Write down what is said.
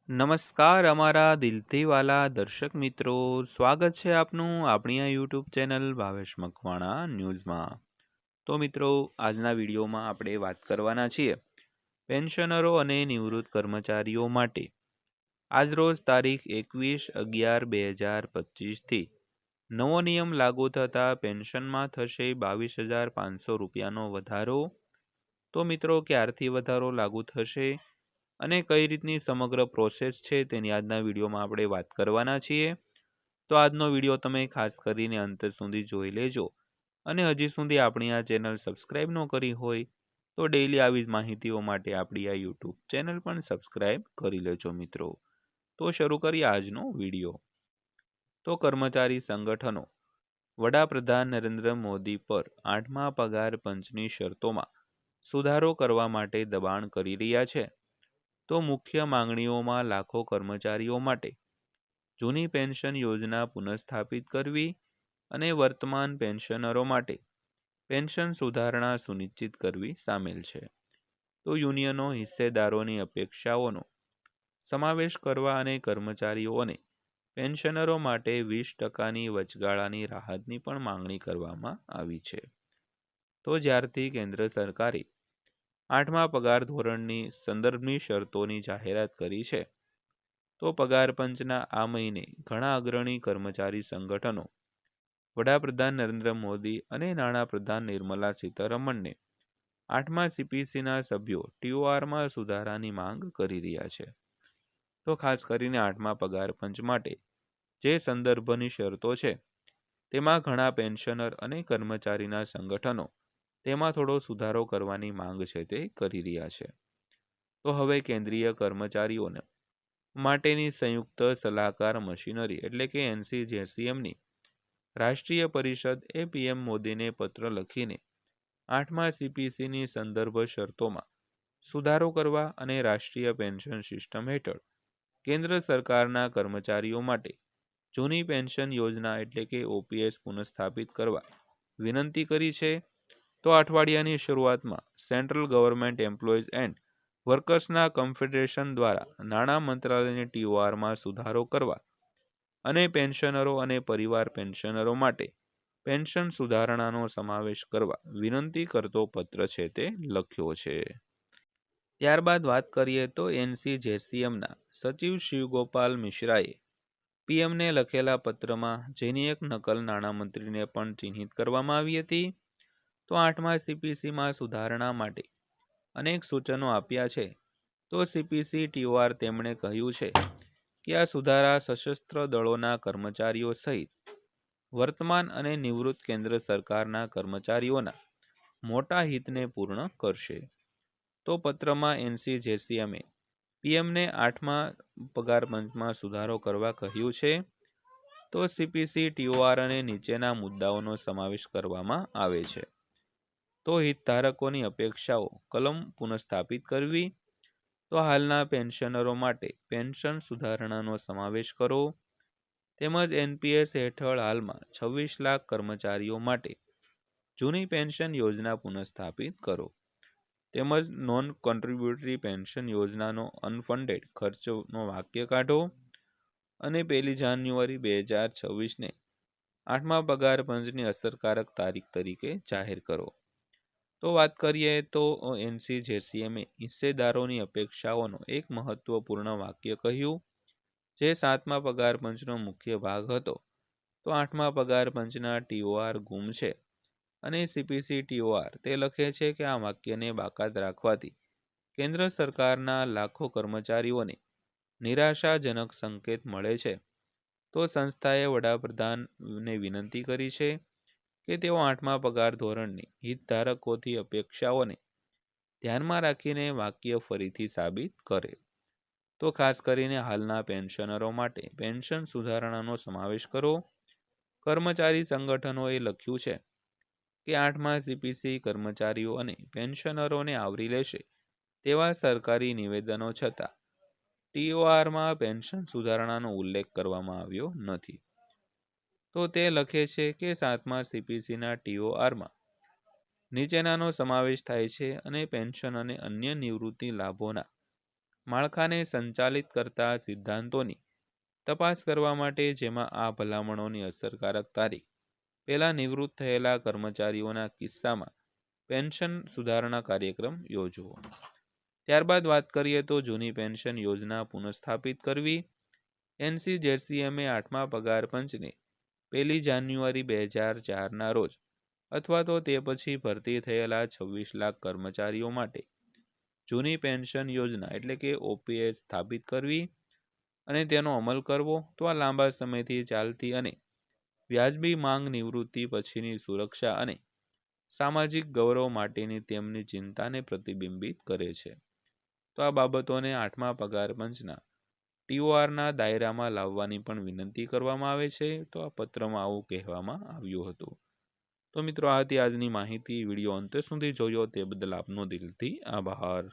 નમસ્કાર અમારા દિલથી વાલા દર્શક મિત્રો, સ્વાગત છે આપનું આપણી આ યુટ્યુબ ચેનલ ભાવેશ મકવાણા ન્યૂઝમાં. તો મિત્રો, આજના વિડીયોમાં આપણે વાત કરવાના છીએ પેન્શનરો અને નિવૃત્ત કર્મચારીઓ માટે આજરોજ તારીખ 21/11/2025થી નવો નિયમ લાગુ થતાં પેન્શનમાં થશે 22,500 રૂપિયાનો વધારો. તો મિત્રો, ક્યારથી વધારો લાગુ થશે અને કઈ રીતની સમગ્ર પ્રોસેસ છે તેની આજના વિડીયોમાં આપણે વાત કરવાના છીએ. તો આજનો વિડીયો તમે ખાસ કરીને અંત સુધી જોઈ લેજો અને હજી સુધી આપણી આ ચેનલ સબસ્ક્રાઈબ ન કરી હોય તો ડેઈલી આવી જ માહિતીઓ માટે આપણી આ યુટ્યુબ ચેનલ પણ સબસ્ક્રાઈબ કરી લેજો મિત્રો. તો શરૂ કરીએ આજનો વિડીયો. તો કર્મચારી સંગઠનો વડાપ્રધાન નરેન્દ્ર મોદી પર 8મા પગાર પંચની શરતોમાં સુધારો કરવા માટે દબાણ કરી રહ્યા છે. તો મુખ્ય માંગણીઓમાં લાખો કર્મચારીઓ માટે જૂની પેન્શન યોજના પુનઃસ્થાપિત કરવી અને વર્તમાન પેન્શનરો માટે પેન્શન સુધારણા સુનિશ્ચિત કરવી સામેલ છે. તો યુનિયનો હિસ્સેદારોની અપેક્ષાઓનો સમાવેશ કરવા અને કર્મચારીઓને પેન્શનરો માટે 20% વચગાળાની રાહતની પણ માંગણી કરવામાં આવી છે. તો જ્યારથી કેન્દ્ર સરકારે 8મા પગાર ધોરણની સંદર્ભની શરતોની જાહેરાત કરી છે, તો પગાર પંચના આ મહિને ઘણા અગ્રણી કર્મચારી સંગઠનો વડાપ્રધાન નરેન્દ્ર મોદી અને નાણાપ્રધાન નિર્મલા સીતારમણને 8મા સીપીસીના સભ્યો ટીઓઆરમાં સુધારાની માંગ કરી રહ્યા છે. તો ખાસ કરીને 8મા પગાર પંચ માટે જે સંદર્ભની શરતો છે તેમાં ઘણા પેન્શનર અને કર્મચારીના સંગઠનો તેમાં થોડો સુધારો કરવાની માંગ છે તે કરી રહ્યા છે. તો હવે કેન્દ્રીય કર્મચારીઓને માટેની સંયુક્ત સલાહકાર મશીનરી એટલે કે NCJCMની રાષ્ટ્રીય પરિષદ એ પીએમ મોદીને પત્ર લખીને 8મા સીપીસીની સંદર્ભ શરતોમાં સુધારો કરવા અને રાષ્ટ્રીય પેન્શન સિસ્ટમ હેઠળ કેન્દ્ર સરકારના કર્મચારીઓ માટે જૂની પેન્શન યોજના એટલે કે OPS પુનઃસ્થાપિત કરવા વિનંતી કરી છે. તો અઠવાડિયાની શરૂઆતમાં સેન્ટ્રલ ગવર્મેન્ટ એમ્પ્લોઈઝ એન્ડ વર્કર્સના કન્ફેડરેશન દ્વારા નાણાં મંત્રાલયની ટીઓઆરમાં સુધારો કરવા અને પેન્શનરો અને પરિવાર પેન્શનરો માટે પેન્શન સુધારણાનો સમાવેશ કરવા વિનંતી કરતો પત્ર છે તે લખ્યો છે. ત્યારબાદ વાત કરીએ તો NCJCMના સચિવ શિવગોપાલ મિશ્રાએ પીએમને લખેલા પત્રમાં જેની એક નકલ નાણામંત્રીને પણ ચિહ્નિત કરવામાં આવી હતી. તો 8મા સીપીસીમાં સુધારણા માટે અનેક સૂચનો આપ્યા છે. તો સીપીસી ટીઓઆર તેમણે કહ્યું છે કે આ સુધારા સશસ્ત્ર દળોના કર્મચારીઓ સહિત વર્તમાન અને નિવૃત્ત કેન્દ્ર સરકારના કર્મચારીઓના મોટા હિતને પૂર્ણ કરશે. તો પત્રમાં NCJCMએ પીએમને 8મા પગાર પંચમાં સુધારો કરવા કહ્યું છે. તો સીપીસી ટીઓઆર અને નીચેના મુદ્દાઓનો સમાવેશ કરવામાં આવે છે. તો હિતધારકોની અપેક્ષાઓ કલમ પુનઃસ્થાપિત કરવી. તો હાલના પેન્શનરો માટે પેન્શન સુધારણાનો સમાવેશ કરો. તેમજ NPS હેઠળ હાલમાં 26 લાખ કર્મચારીઓ માટે જૂની પેન્શન યોજના પુનઃસ્થાપિત કરો. તેમજ નોન કોન્ટ્રીબ્યુટરી પેન્શન યોજનાનો અનફંડેડ ખર્ચનો વાક્ય કાઢો અને 1 જાન્યુઆરી 2026ને 8મા પગાર પંચની અસરકારક તારીખ તરીકે જાહેર કરો. તો વાત કરીએ તો NCJCMએ હિસ્સેદારોની અપેક્ષાઓનો એક મહત્વપૂર્ણ વાક્ય કહ્યું જે 7મા પગાર પંચનો મુખ્ય ભાગ હતો. તો 8મા પગાર પંચના ટીઓઆર ગુમ છે અને સીપીસી ટીઓઆર તે લખે છે કે આ વાક્યને બાકાત રાખવાથી કેન્દ્ર સરકારના લાખો કર્મચારીઓને નિરાશાજનક સંકેત મળે છે. તો સંસ્થાએ વડાપ્રધાનને વિનંતી કરી છે કે તેઓ 8મા પગાર ધોરણની હિતધારકોથી અપેક્ષાઓને ધ્યાનમાં રાખીને વાક્ય ફરીથી સાબિત કરે. તો ખાસ કરીને હાલના પેન્શનરો માટે પેન્શન સુધારણાનો સમાવેશ કરો. કર્મચારી સંગઠનોએ લખ્યું છે કે 8મા સીપીસી કર્મચારીઓ અને પેન્શનરોને આવરી લેશે તેવા સરકારી નિવેદનો છતાં ટીઓઆરમાં પેન્શન સુધારણાનો ઉલ્લેખ કરવામાં આવ્યો નથી. તો તે લખે છે કે 7મા સીપીસીના ટીઓઆરમાં નીચેનાનો સમાવેશ થાય છે અને પેન્શન અને અન્ય નિવૃત્તિ લાભોના માળખાને સંચાલિત કરતા સિદ્ધાંતોની તપાસ કરવા માટે, જેમાં આ ભલામણોની અસરકારક તારીખ પહેલાં નિવૃત્ત થયેલા કર્મચારીઓના કિસ્સામાં પેન્શન સુધારણા કાર્યક્રમ યોજવો. ત્યારબાદ વાત કરીએ તો જૂની પેન્શન યોજના પુનઃસ્થાપિત કરવી. NCJCMએ 8મા પગાર પંચને 1 જાન્યુઆરી 2004ના રોજ અથવા તો તે પછી ભરતી થયેલા 26 લાખ કર્મચારીઓ માટે જૂની પેન્શન યોજના એટલે કે OPS સ્થાપિત કરવી અને તેનો અમલ કરવો. તો આ લાંબા સમયથી ચાલતી અને વ્યાજબી માંગ નિવૃત્તિ પછીની સુરક્ષા અને સામાજિક ગૌરવ માટેની તેમની ચિંતાને પ્રતિબિંબિત કરે છે. તો આ બાબતોને 8મા પગાર પંચના TORના દાયરામાં લાવવાની પણ વિનંતી કરવામાં આવે છે. તો આ પત્રમાં આવું કહેવામાં આવ્યું હતું. તો મિત્રો, આ હતી આજની માહિતી. વિડીયો અંત સુધી જોયો તે બદલ આપનો દિલથી આભાર.